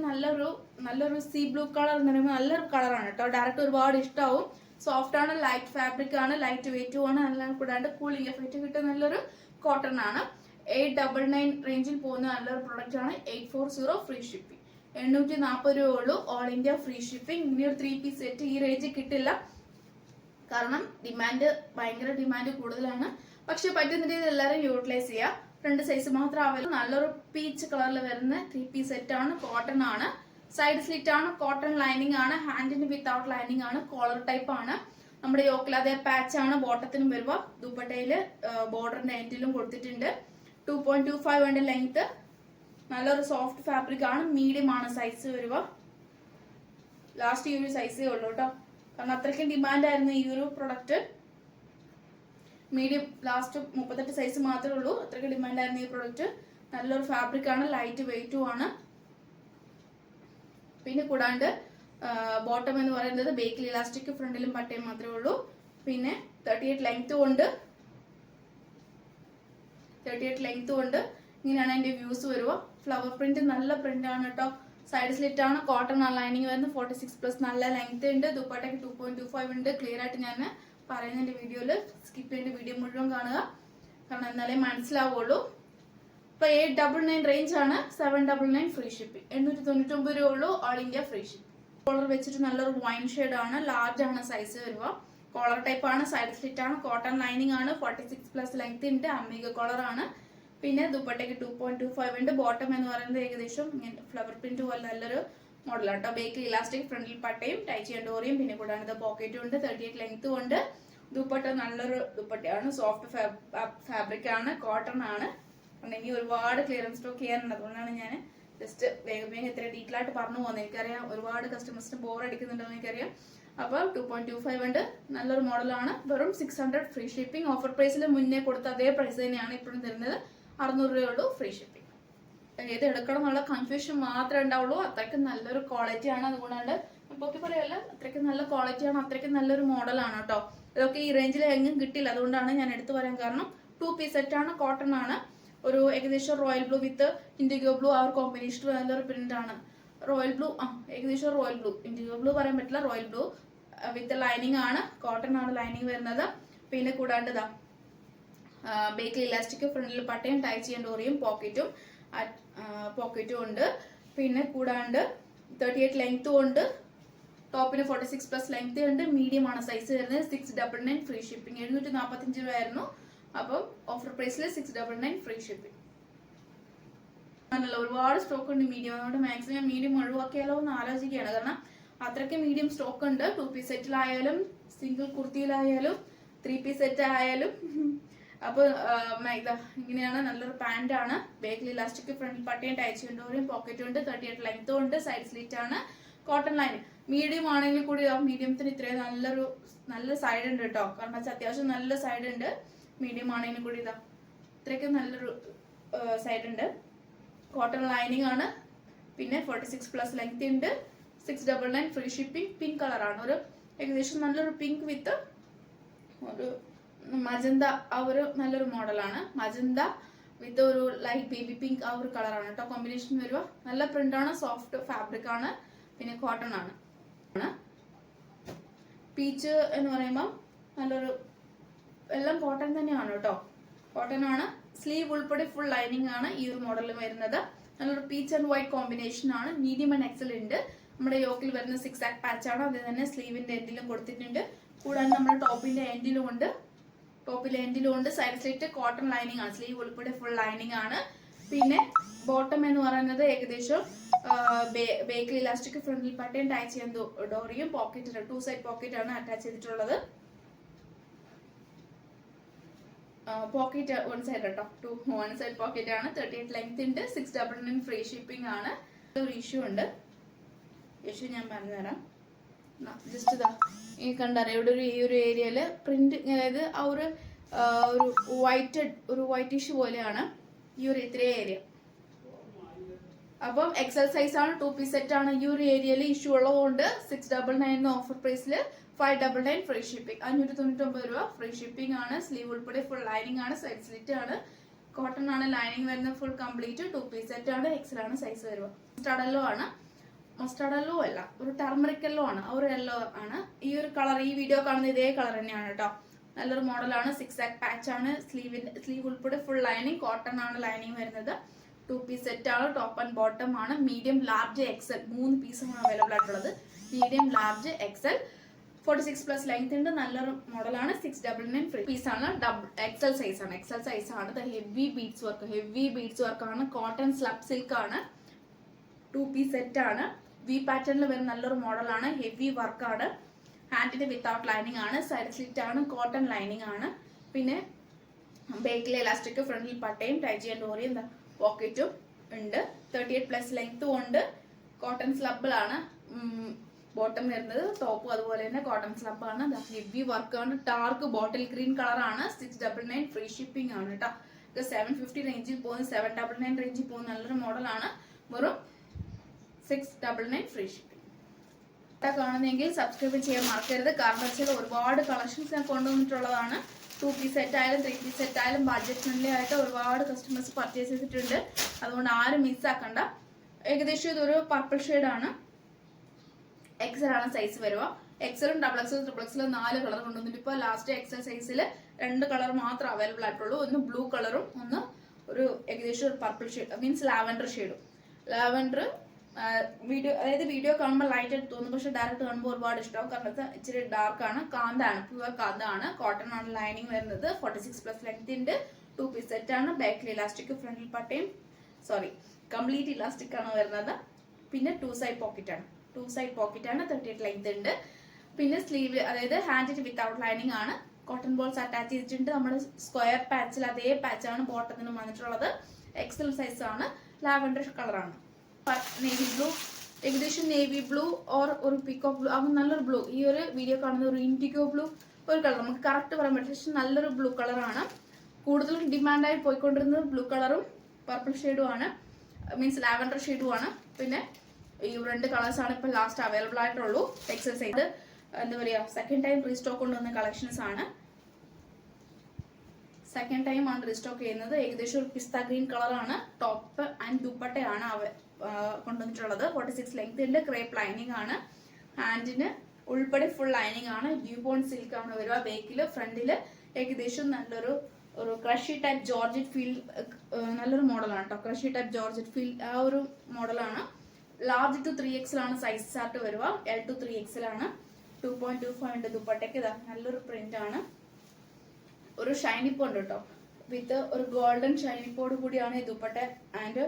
നല്ലൊരു സീ ബ്ലൂ കളർ എന്ന് പറയുമ്പോൾ നല്ലൊരു കളറാണ് കേട്ടോ. ഡയറക്റ്റ് ഒരുപാട് ഇഷ്ടമാവും. സോഫ്റ്റ് ആണ്, ലൈറ്റ് ഫാബ്രിക് ആണ്, ലൈറ്റ് വെയിറ്റും ആണ്. എല്ലാം കൂടാണ്ട് കൂളിംഗ് എഫക്റ്റ് കിട്ടുന്ന നല്ലൊരു കോട്ടൺ ആണ്. 899 റേഞ്ചിൽ പോകുന്ന നല്ലൊരു പ്രൊഡക്റ്റ് ആണ്. 840 ഫ്രീ ഷിപ്പിംഗ്. 840 രൂപ ഉള്ളൂ. All India free shipping. ഇനിയൊരു 3 പീസ് സെറ്റ് ഈ റേഞ്ചിൽ കിട്ടില്ല, കാരണം ഭയങ്കര ഡിമാൻഡ് കൂടുതലാണ്. പക്ഷെ പറ്റുന്ന രീതിയിൽ എല്ലാവരും യൂട്ടിലൈസ് ചെയ്യുക. 2 സൈസ് മാത്രം അവൈലബിൾ. നല്ലൊരു പീച്ച് കളറിൽ വരുന്ന 3 പീസ് സെറ്റ് ആണ്. കോട്ടൺ ആണ്. സൈഡ് സ്ലിറ്റ് ആണ്, കോട്ടൺ ലൈനിങ് ആണ്, ഹാൻഡിന് വിത്തൗട്ട് ലൈനിങ് ആണ്, കോളർ ടൈപ്പ് ആണ്. നമ്മുടെ യോക്കിൽ അതേ പാച്ച് ആണ് ബോട്ടത്തിനും വരുക. ദുപ്പട്ടയില് ബോർഡറിന്റെ എൻഡിലും കൊടുത്തിട്ടുണ്ട്. 2.25 ഉണ്ട് ലെങ്ത്. നല്ലൊരു സോഫ്റ്റ് ഫാബ്രിക് ആണ്. മീഡിയം ആണ് സൈസ് വരിക. ലാസ്റ്റ് ഈ ഒരു സൈസേ ഉള്ളൂ കേട്ടോ, കാരണം അത്രയ്ക്കും ഡിമാൻഡ് ആയിരുന്നു ഈ ഒരു പ്രൊഡക്റ്റ്. മീഡിയം ലാസ്റ്റ് 38 സൈസ് മാത്രമേ ഉള്ളൂ. അത്രയ്ക്ക് ഡിമാൻഡ് ആയിരുന്നു ഈ പ്രൊഡക്റ്റ്. നല്ലൊരു ഫാബ്രിക് ആണ്, ലൈറ്റ് വെയിറ്റും ആണ്. പിന്നെ കൂടാണ്ട് ബോട്ടം എന്ന് പറയുന്നത് ബേക്കിൽ ഇലാസ്റ്റിക്, ഫ്രണ്ടിലും പട്ടയും മാത്രമേ ഉള്ളൂ. പിന്നെ 38 ലെങ്ത്തും ഉണ്ട്. ഇങ്ങനെയാണ് അതിന്റെ വ്യൂസ് വരുക. ഫ്ലവർ പ്രിന്റ് നല്ല പ്രിന്റ് ആണ് കേട്ടോ. സൈഡ് സ്ലിറ്റ് ആണ്, കോട്ടൺ ലൈനിങ് വരുന്നത്. 46+ നല്ല ലെങ്ത് ഉണ്ട്. ദുപ്പട്ടയ്ക്ക് 2.25 ഉണ്ട്. ക്ലിയർ ആയിട്ട് ഞാൻ പറയുന്നതിന്റെ വീഡിയോയിൽ സ്കിപ്പ് ചെയ്യേണ്ട വീഡിയോ മുഴുവൻ കാണുക, കാരണം എന്നാലേ മനസ്സിലാവുള്ളൂ. ഇപ്പൊ 899 റേഞ്ച് ആണ്. 799 ഫ്രീ ഷിപ്പിംഗ്. 899 രൂപ ഉള്ളൂ. All India free shipping. Collar വെച്ചിട്ട് നല്ലൊരു വൈൻ ഷെയ്ഡ് ആണ്. ലാർജ് ആണ് സൈസ് വരിക. കോളർ ടൈപ്പ് ആണ്, സൈഡ് സ്ലിറ്റ് ആണ്, കോട്ടൺ ലൈനിങ് ആണ്, 46+ ലെങ്ത് ഉണ്ട്, അമ്മിക കോളർ ആണ്. പിന്നെ ദുപ്പട്ടയ്ക്ക് 2.25 ഉണ്ട്. ബോട്ടം എന്ന് പറയുന്നത് ഏകദേശം ഫ്ലവർ പ്രിന്റ് പോലെ നല്ലൊരു മോഡലാണ് കേട്ടോ. ബേക്കിൽ ഇലാസ്റ്റിക്, ഫ്രണ്ടിൽ പട്ടയും ടൈ ചെയ്യാൻ ഡോറിയും, പിന്നെ കൂടാണ്ട് പോക്കറ്റും ഉണ്ട്. 38 ലെങ്ത്തും ഉണ്ട്. ദുപ്പട്ട നല്ലൊരു ദുപ്പട്ടയാണ്, സോഫ്റ്റ് ഫാബ്രിക് ആണ്, കോട്ടൺ ആണ്. ഇനി ഒരുപാട് ക്ലിയറൻസ് സ്റ്റോക്ക് ചെയ്യാനുണ്ട്, അതുകൊണ്ടാണ് ഞാൻ ജസ്റ്റ് വേഗം ഇത്ര ഡീറ്റെയിൽ ആയിട്ട് പറഞ്ഞു പോകുന്നത്. എനിക്കറിയാം ഒരുപാട് കസ്റ്റമേഴ്സിന് ബോർ അടിക്കുന്നുണ്ടെന്ന് എനിക്കറിയാം. അപ്പോൾ 2.25 ഉണ്ട്. നല്ലൊരു മോഡലാണ്. വെറും 600 ഫ്രീ ഷിപ്പിംഗ്. ഓഫർ പ്രൈസിൽ മുന്നേ കൊടുത്ത അതേ പ്രൈസ് തന്നെയാണ് ഇപ്പോഴും തരുന്നത്. 600 രൂപയുള്ളൂ ഫ്രീ ഷിപ്പിംഗ്. ഏത് എടുക്കണം എന്നുള്ള കൺഫ്യൂഷൻ മാത്രമേ ഉണ്ടാവുള്ളൂ. അത്രയ്ക്ക് നല്ലൊരു ക്വാളിറ്റിയാണ്. അതുകൊണ്ടാണ് പൊക്കി പറയല്ല, അത്രയ്ക്ക് നല്ല ക്വാളിറ്റിയാണ്, അത്രയ്ക്ക് നല്ലൊരു മോഡലാണ് കേട്ടോ. ഇതൊക്കെ ഈ റേഞ്ചിൽ എങ്ങും കിട്ടില്ല, അതുകൊണ്ടാണ് ഞാൻ എടുത്തു പറയാൻ കാരണം. 2 പീസ് സെറ്റാണ്, കോട്ടൺ ആണ്. ഒരു ഏകദേശം റോയൽ ബ്ലൂ വിത്ത് ഇൻഡിഗോ ബ്ലൂ ആ ഒരു കോമ്പിനേഷൻ നല്ലൊരു പ്രിന്റ് ആണ്. റോയൽ ബ്ലൂ ഏകദേശം റോയൽ ബ്ലൂ, ഇൻഡിഗോ ബ്ലൂ പറയാൻ പറ്റില്ല, റോയൽ ബ്ലൂ വിത്ത് ലൈനിങ് ആണ്. കോട്ടൺ ആണ് ലൈനിങ് വരുന്നത്. പിന്നെ കൂടാണ്ട് ഇതാ ബേക്കിൽ ഇലാസ്റ്റിക്, ഫ്രണ്ടിൽ പട്ടയും ടൈ ചെയ്യാൻ ഡോറിയും പോക്കറ്റും ഉണ്ട്. പിന്നെ കൂടാണ്ട് 38 ലെങ്ത്തും ഉണ്ട്. ടോപ്പിന് 46+ ലെങ്ത് ഉണ്ട്. മീഡിയം ആണ് സൈസ് വരുന്നത്. 699 ഫ്രീ ഷിപ്പിംഗ്. 745 രൂപയായിരുന്നു. അപ്പം ഓഫർ പ്രൈസിൽ 699 ഫ്രീ ഷിപ്പിംഗ്. ഒരുപാട് സ്റ്റോക്ക് ഉണ്ട് മീഡിയം, അതുകൊണ്ട് മാക്സിമം മീഡിയം ഒഴിവാക്കിയാലോ എന്ന് ആലോചിക്കുകയാണ്. കാരണം അത്രയ്ക്ക് മീഡിയം സ്റ്റോക്ക് ഉണ്ട്. 2 പീസ് സെറ്റിലായാലും സിംഗിൾ കുർത്തിയിലായാലും 3 പീസ് സെറ്റ് ആയാലും. അപ്പോൾ ഇതാ ഇങ്ങനെയാണ്, നല്ലൊരു പാന്റ് ആണ്. ബേക്കിൽ ഇലാസ്റ്റിക്, ഫ്രണ്ടിൽ പട്ടയും ടൈച്ച് കൊണ്ടുവരും, പോക്കറ്റും ഉണ്ട്. 38 ലെങ്ത്തും ഉണ്ട്. സൈഡ് സ്ലിറ്റ് ആണ്. കോട്ടൺ ലൈൻ മീഡിയം ആണെങ്കിൽ കൂടി മീഡിയത്തിന് ഇത്രയും നല്ല സൈഡ് ഉണ്ട് കേട്ടോ. കാരണം വെച്ചാൽ അത്യാവശ്യം നല്ല സൈഡ് ഉണ്ട്. മീഡിയം ആണെങ്കിൽ കൂടി ഇതാ ഇത്രയ്ക്ക് നല്ലൊരു സൈഡ് ഉണ്ട്. കോട്ടൺ ലൈനിങ് ആണ്. പിന്നെ 46+ ലെങ്ത് ഉണ്ട്. 699 ഫ്രീ ഷിപ്പിംഗ്. പിങ്ക് കളറാണ്, ഒരു ഏകദേശം നല്ലൊരു പിങ്ക് വിത്ത് ഒരു മജന്ത, ആ ഒരു നല്ലൊരു മോഡലാണ്. മജന്ത വിത്ത് ഒരു ലൈറ്റ് ബേബി പിങ്ക് ആ ഒരു കളറാണ് കേട്ടോ കോമ്പിനേഷൻ വരുക. നല്ല പ്രിന്റ് ആണ്, സോഫ്റ്റ് ഫാബ്രിക് ആണ്. പിന്നെ കോട്ടൺ ആണ്. പീച്ച് എന്ന് പറയുമ്പോൾ നല്ലൊരു എല്ലാം കോട്ടൺ തന്നെയാണ് കേട്ടോ. കോട്ടൺ ആണ്. സ്ലീവ് ഉൾപ്പെടെ ഫുൾ ലൈനിങ് ആണ് ഈ ഒരു മോഡലിൽ വരുന്നത്. നല്ലൊരു പീച്ച് ആൻഡ് വൈറ്റ് കോമ്പിനേഷൻ ആണ്. മീഡിയം ആൻഡ് എക്സൽ ഉണ്ട്. നമ്മുടെ യോക്കിൽ വരുന്ന 6 ആക്ക് പാച്ച് ആണ്. അത് തന്നെ സ്ലീവിന്റെ എൻഡിലും കൊടുത്തിട്ടുണ്ട്. കൂടാതെ നമ്മുടെ ടോപ്പിന്റെ എൻഡിലും ഉണ്ട്. സൈഡ് സ്ലിറ്റ് കോട്ടൺ ലൈനിങ് ആണ്. സ്ലീവ് ഉൾപ്പെടെ ഫുൾ ലൈനിങ് ആണ്. പിന്നെ ബോട്ടം എന്ന് പറയുന്നത് ഏകദേശം ബേക്കിൽ ഇലാസ്റ്റിക്, ഫ്രണ്ടിൽ പട്ടയും ടൈ ചെയ്യാൻ ഡോറിയും പോക്കറ്റ് 2 സൈഡ് പോക്കറ്റ് ആണ് അറ്റാച്ച് ചെയ്തിട്ടുള്ളത്. പോക്കറ്റ് 1 സൈഡ് കേട്ടോ, 1 സൈഡ് പോക്കറ്റ് ആണ്. 38 ലെങ്ത് ഉണ്ട്. 699 ഫ്രീ ഷിപ്പിംഗ് ആണ്. ഒരു ഇഷ്യൂ ഉണ്ട്, ഇഷ്യൂ ഞാൻ പറഞ്ഞുതരാം. ജസ്റ്റ് ഇതാ ഈ കണ്ടറിയാം, ഇവിടെ ഈ ഒരു ഏരിയയില് പ്രിന്റ്, അതായത് ആ ഒരു വൈറ്റിഷ് പോലെയാണ് ഈ ഒരു ഇത്രയും ഏരിയ. അപ്പം എക്സൽ സൈസ് ആണ്. 2 പീസ് സെറ്റ് ആണ്. ഈ ഒരു ഏരിയയിൽ ഇഷ്യൂ ഉള്ളതുകൊണ്ട് 699 ഓഫർ പ്രൈസിൽ 599 ഫ്രീ ഷിപ്പിംഗ്. 599 രൂപ ഫ്രീ ഷിപ്പിംഗ് ആണ്. സ്ലീവ് ഉൾപ്പെടെ ഫുൾ ലൈനിങ് ആണ്. സൈഡ് സ്ലിറ്റ് ആണ്. കോട്ടൺ ആണ് ലൈനിങ് വരുന്നത്. ഫുൾ കംപ്ലീറ്റ് 2 പീസ് സെറ്റ് ആണ്. എക്സൽ ആണ് സൈസ് വരുക. മസ്റ്റാർഡ് യെല്ലോ അല്ല, ഒരു ടർമറിക് യെല്ലോ ആണ്. ആ ഒരു യെല്ലോ ആണ്. ഈ ഒരു കളർ, ഈ വീഡിയോ കാണുന്ന ഇതേ കളർ തന്നെയാണ് കേട്ടോ. നല്ലൊരു മോഡലാണ്. 6 ആക്ക് പാച്ച് ആണ്. സ്ലീവ് ഉൾപ്പെടെ ഫുൾ ലൈനിങ്. കോട്ടൺ ആണ് ലൈനിങ് വരുന്നത്. 2 പീസ് സെറ്റ് ആണ്. ടോപ്പ് ആൻഡ് ബോട്ടം ആണ്. മീഡിയം, ലാർജ്, എക്സൽ 3 പീസാണ് അവൈലബിൾ ആയിട്ടുള്ളത്. മീഡിയം, ലാർജ്, എക്സൽ 46+ ലെങ്ത് ഉണ്ട്. നല്ലൊരു മോഡലാണ്. 699 ഫ്രീ പീസാണ്. എക്സൽ സൈസ് ആണ്. ഹെവി ബീഡ്സ് വർക്ക് ആണ്. കോട്ടൺ സ്ലബ് സിൽക്ക് ആണ്. 2 പീസ് സെറ്റ് ആണ്. വി പാറ്റേണിൽ വരുന്ന നല്ലൊരു മോഡലാണ്. ഹെവി വർക്ക് ആണ്. ഹാൻഡിന് വിത്തൗട്ട് ലൈനിങ് ആണ്. സൈഡ് സ്ലിറ്റ് ആണ്. കോട്ടൺ ലൈനിങ് ആണ്. പിന്നെ ബേക്കിലെ ഇലാസ്റ്റിക്, ഫ്രണ്ടിൽ പട്ടയും ടൈ ചെയ്യാൻ ഡോറിയും പോക്കറ്റും ഉണ്ട്. 38+ ലെങ്ത്തും ഉണ്ട്. കോട്ടൺ സ്ലബിലാണ് ബോട്ടം വരുന്നത്. ടോപ്പും അതുപോലെ തന്നെ കോട്ടൺ സ്ലബ് ആണ്. ഹെവി വർക്ക് ആണ്. ഡാർക്ക് ബോട്ടിൽ ഗ്രീൻ കളർ ആണ്. 699 ഫ്രീ ഷിപ്പിംഗ് ആണ് കേട്ടോ. 750 റേഞ്ചിൽ പോകുന്ന, 799 റേഞ്ചിൽ പോകുന്ന നല്ലൊരു മോഡലാണ്. വെറും 699 ഫ്രീ ഷിപ്പിംഗ്. കാണുന്നെങ്കിൽ സബ്സ്ക്രൈബ് ചെയ്യാൻ മറക്കരുത്. കാരണം വെച്ചാൽ ഒരുപാട് കളക്ഷൻസ് ഞാൻ കൊണ്ടുവന്നിട്ടുള്ളതാണ്. 2 പീസ് സെറ്റ് ആയാലും 3 പീസ് സെറ്റ് ആയാലും ബഡ്ജറ്റ് ഫ്രണ്ട്ലി ആയിട്ട് ഒരുപാട് കസ്റ്റമേഴ്സ് പർച്ചേസ് ചെയ്തിട്ടുണ്ട്. അതുകൊണ്ട് ആരും മിസ്സാക്കണ്ട. ഏകദേശം ഇതൊരു പർപ്പിൾ ഷെയ്ഡാണ്. എക്സൽ ആണ് സൈസ് വരുക. എക്സലും XXL, XXL 4 കളർ കൊണ്ടുവന്നിട്ട് ഇപ്പോൾ ലാസ്റ്റ് എക്സൽ സൈസിൽ 2 കളർ മാത്രം അവൈലബിൾ ആയിട്ടുള്ളൂ. ഒന്ന് ബ്ലൂ കളറും ഒന്ന് ഒരു ഏകദേശം ഒരു പർപ്പിൾ ഷെയ്ഡ്, മീൻസ് ലാവൻഡർ ഷെയ്ഡും. ലാവൻഡർ വീഡിയോ കാണുമ്പോൾ ലൈറ്റ് ആയിട്ട് തോന്നും, പക്ഷെ ഡയറക്റ്റ് കാണുമ്പോൾ ഒരുപാട് ഇഷ്ടമാവും. കാരണം ഇച്ചിരി ഡാർക്ക് ആണ്. കാന്താണ്, പ്യുവർ കാന്താണ്. കോട്ടൺ ആണ് ലൈനിങ് വരുന്നത്. 46+ ലെങ്ത് ഉണ്ട്. 2 പീസ് സെറ്റ് ആണ്. ബാക്കിൽ ഇലാസ്റ്റിക്, ഫ്രണ്ടിൽ പട്ടയും കംപ്ലീറ്റ് ഇലാസ്റ്റിക് ആണ് വരുന്നത്. പിന്നെ 2 സൈഡ് പോക്കറ്റ് ആണ്. 38 ലെങ്ത് ഉണ്ട്. പിന്നെ സ്ലീവ്, അതായത് ഹാൻഡിന് വിത്തൗട്ട് ലൈനിങ് ആണ്. കോട്ടൺ ബോൾസ് അറ്റാച്ച് ചെയ്തിട്ടുണ്ട്. നമ്മുടെ സ്ക്വയർ പാച്ചിൽ അതേ പാച്ചാണ് ബോട്ടത്തിനും വന്നിട്ടുള്ളത്. എക്സൽ സൈസ് ആണ്. ലാവൻഡർ കളറാണ്. നേവി ബ്ലൂ, ഏകദേശം നേവി ബ്ലൂ ഓർ ഒരു പീക്കോക്ക് ബ്ലൂ, അത് നല്ലൊരു ബ്ലൂ. ഈ ഒരു വീഡിയോ കാണുന്ന ഒരു ഇൻഡിഗോ ബ്ലൂ ഒരു കളർ, നമുക്ക് കറക്റ്റ് പറയാൻ പറ്റില്ല, പക്ഷെ നല്ലൊരു ബ്ലൂ കളറാണ്. കൂടുതലും ഡിമാൻഡായി പോയിക്കൊണ്ടിരുന്നത് ബ്ലൂ കളറും പർപ്പിൾ ഷെയ്ഡും ആണ്. മീൻസ് ലാവൻഡർ ഷെയ്ഡുമാണ്. പിന്നെ ഈ 2 കളേഴ്സാണ് ഇപ്പോൾ ലാസ്റ്റ് അവൈലബിൾ ആയിട്ടുള്ളൂ. ടെക്സസ് ഇത് എന്താ പറയുക, സെക്കൻഡ് ടൈം റീസ്റ്റോക്ക് കൊണ്ടുവന്ന കളക്ഷൻസ് ആണ്. സെക്കൻഡ് ടൈം ആണ് റീസ്റ്റോക്ക് ചെയ്യുന്നത്. ഏകദേശം ഒരു പിസ്ത ഗ്രീൻ കളറാണ്. ടോപ്പ് ആൻഡ് ദുപ്പട്ടയാണ് കൊണ്ടുവന്നിട്ടുള്ളത്. 46 ലെങ്ത് ഉണ്ട്. ക്രേപ്പ് ലൈനിങ് ആണ്. ഹാൻഡിന് ഉൾപ്പെടെ ഫുൾ ലൈനിങ് ആണ്. ഡ്യൂപോൺ സിൽക്ക് ആണ് വരിക. ബേക്കില് ഫ്രണ്ടില് ഏകദേശം നല്ലൊരു ക്രഷി ടൈപ്പ് ജോർജറ്റ് ഫീൽ, നല്ലൊരു മോഡലാണ് കേട്ടോ. ക്രഷി ടൈപ്പ് ജോർജറ്റ് ഫീൽ ആ ഒരു മോഡലാണ്. ലാർജ് ടു 3XL ആണ് സൈസ് ചാർട്ട് വരിക. L to 3XL ആണ്. 2.25 ഉണ്ട് ദുപ്പട്ടയ്ക്ക്. ഇതാ നല്ലൊരു പ്രിന്റ് ആണ്. ഒരു ഷൈനി പോണ്ട് കേട്ടോ, വിത്ത് ഒരു ഗോൾഡൻ ഷൈനി പോഡ് കൂടിയാണ് ഈ ദുപ്പട്ട ആൻഡ്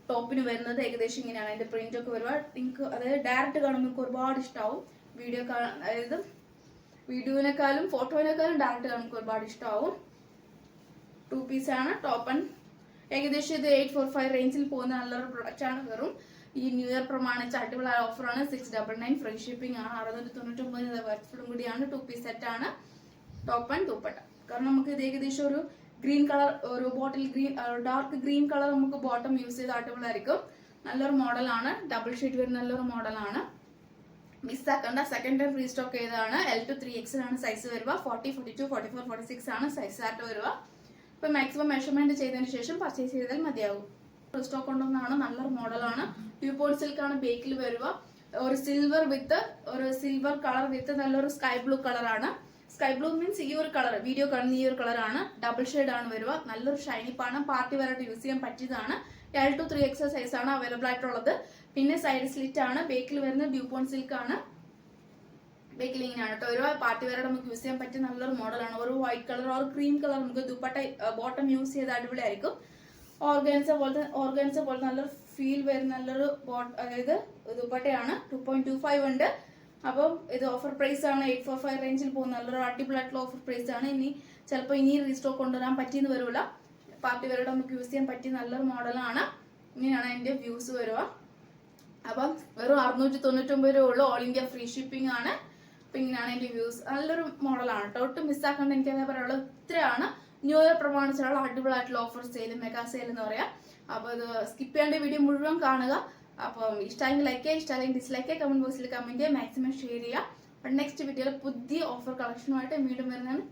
ടോപ്പിന് വരുന്നത്. ഏകദേശം ഇങ്ങനെയാണ് അതിന്റെ പ്രിന്റ് ഒക്കെ വരുക. നിങ്ങൾക്ക് അതായത് ഡയറക്റ്റ് കാണുമ്പോൾ നിങ്ങൾക്ക് ഒരുപാട് ഇഷ്ടമാവും. അതായത് വീഡിയോനേക്കാളും ഫോട്ടോയിനേക്കാളും ഡയറക്റ്റ് കാണുമ്പോൾ ഒരുപാട് ഇഷ്ടമാവും. 2 പീസ് ആണ്. ടോപ്പ് ആൻഡ് ഏകദേശം ഇത് 845 റേഞ്ചിൽ പോകുന്ന നല്ലൊരു പ്രൊഡക്റ്റ് ആണ്. വെറും ഈ ന്യൂ ഇയർ പ്രമാണിച്ച് അടിപൊളി ഓഫറാണ്. 699 ഫ്രീ ഷിപ്പിംഗ് ആണ്. 699 വർത്തും കൂടിയാണ്. 2 പീസ് സെറ്റ് ആണ്. Top and dupatta. കാരണം നമുക്ക് ഇത് ഏകദേശം ഒരു ഗ്രീൻ കളർ, ഒരു bottle green, dark green colour നമുക്ക് ബോട്ടം യൂസ് ചെയ്ത് അടിപൊളിയായിരിക്കും. നല്ലൊരു മോഡലാണ്. ഡബിൾ ഷീറ്റ് വരുന്ന നല്ലൊരു മോഡലാണ്. മിസ്സാക്കണ്ട. സെക്കൻഡ് ടൈം റീസ്റ്റോക്ക് ചെയ്തതാണ്. L to 3XL ആണ് സൈസ് വരിക. 40, 42, 44, 46 ആണ് സൈസ് ചാർട്ട് വരിക. ഇപ്പൊ മാക്സിമം മെഷർമെന്റ് ചെയ്തതിന് ശേഷം പർച്ചേസ് ചെയ്താൽ മതിയാകും. റീസ്റ്റോക്ക് കൊണ്ടുവന്നാണ്. നല്ലൊരു മോഡലാണ്. ഡ്യൂപോൺ സിൽക്ക് ആണ് ബേക്കിൽ വരിക. ഒരു സിൽവർ കളർ വിത്ത് നല്ലൊരു സ്കൈ ബ്ലൂ കളറാണ്. സ്കൈ ബ്ലൂ മീൻസ് ഈ ഒരു കളർ, വീഡിയോ കാണുന്ന ഈ ഒരു കളറാണ്. ഡബിൾ ഷെയ്ഡ് ആണ് വരിക. നല്ലൊരു ഷൈനിപ്പാണ്. പാർട്ടി വെയറായിട്ട് യൂസ് ചെയ്യാൻ പറ്റിയതാണ്. L to 3XL സൈസ് ആണ് അവൈലബിൾ ആയിട്ടുള്ളത്. പിന്നെ സൈഡ് സ്ലിറ്റ് ആണ്. ബേക്കിൽ വരുന്ന ഡ്യൂപോൺ സിൽക്ക് ആണ്. ബേക്കിൽ ഇങ്ങനെയാണ് കേട്ടോ. ഒരു പാർട്ടി വെയറായിട്ട് നമുക്ക് യൂസ് ചെയ്യാൻ പറ്റിയ നല്ലൊരു മോഡലാണ്. ഒരു വൈറ്റ് കളർ ഒരു ക്രീം കളർ നമുക്ക് ദുപ്പട്ട ബോട്ടം യൂസ് ചെയ്ത് അടിപൊളിയായിരിക്കും. ഓർഗൻസ പോലെ നല്ലൊരു ഫീൽ വരുന്ന നല്ലൊരു അതായത് ദുപ്പട്ടയാണ്. 2.25 ഉണ്ട്. അപ്പം ഇത് ഓഫർ പ്രൈസ് ആണ്. 845 റേഞ്ചിൽ പോകുന്ന നല്ലൊരു അടിപൊളിയായിട്ടുള്ള ഓഫർ പ്രൈസ് ആണ്. ചിലപ്പോൾ ഇനി റീസ്റ്റോക്ക് കൊണ്ടുവരാൻ പറ്റിയെന്ന് വരില്ല. പാർട്ടി വെയറായിട്ട് നമുക്ക് യൂസ് ചെയ്യാൻ പറ്റിയ നല്ലൊരു മോഡലാണ്. ഇങ്ങനെയാണ് അതിന്റെ വ്യൂസ് വരിക. അപ്പം വെറും 699 രൂപ ഉള്ളൂ. ഓൾ ഇന്ത്യ ഫ്രീ ഷിപ്പിംഗ് ആണ്. അപ്പൊ ഇങ്ങനെയാണ് അതിന്റെ വ്യൂസ്. നല്ലൊരു മോഡലാണ് കേട്ടോ. ഒട്ടും മിസ്സാക്കേണ്ട. എനിക്ക് അതേ പറയാനുള്ളത് ഇത്രയാണ്. ന്യൂ ഇയർ പ്രമാണിച്ചുള്ള അടിപൊളിയായിട്ടുള്ള ഓഫർ സെയിൽ, മെഗാ സെയിൽ എന്ന് പറയാം. അപ്പൊ ഇത് സ്കിപ്പ് ചെയ്യേണ്ട വീഡിയോ മുഴുവൻ കാണുക. അപ്പം ഇഷ്ടമെങ്കിൽ ലൈക്ക് ചെയ്യുക, ഇഷ്ടമല്ലെങ്കിൽ ഡിസ്ലൈക്ക് ചെയ്യുക, കമന്റ് ബോക്സിൽ കമന്റ് ചെയ്യുക, മാക്സിമം ഷെയർ ചെയ്യുക. നെക്സ്റ്റ് വീഡിയോയിൽ പുതിയ ഓഫർ കളക്ഷനുമായിട്ട് വീണ്ടും വരുന്നതാണ്.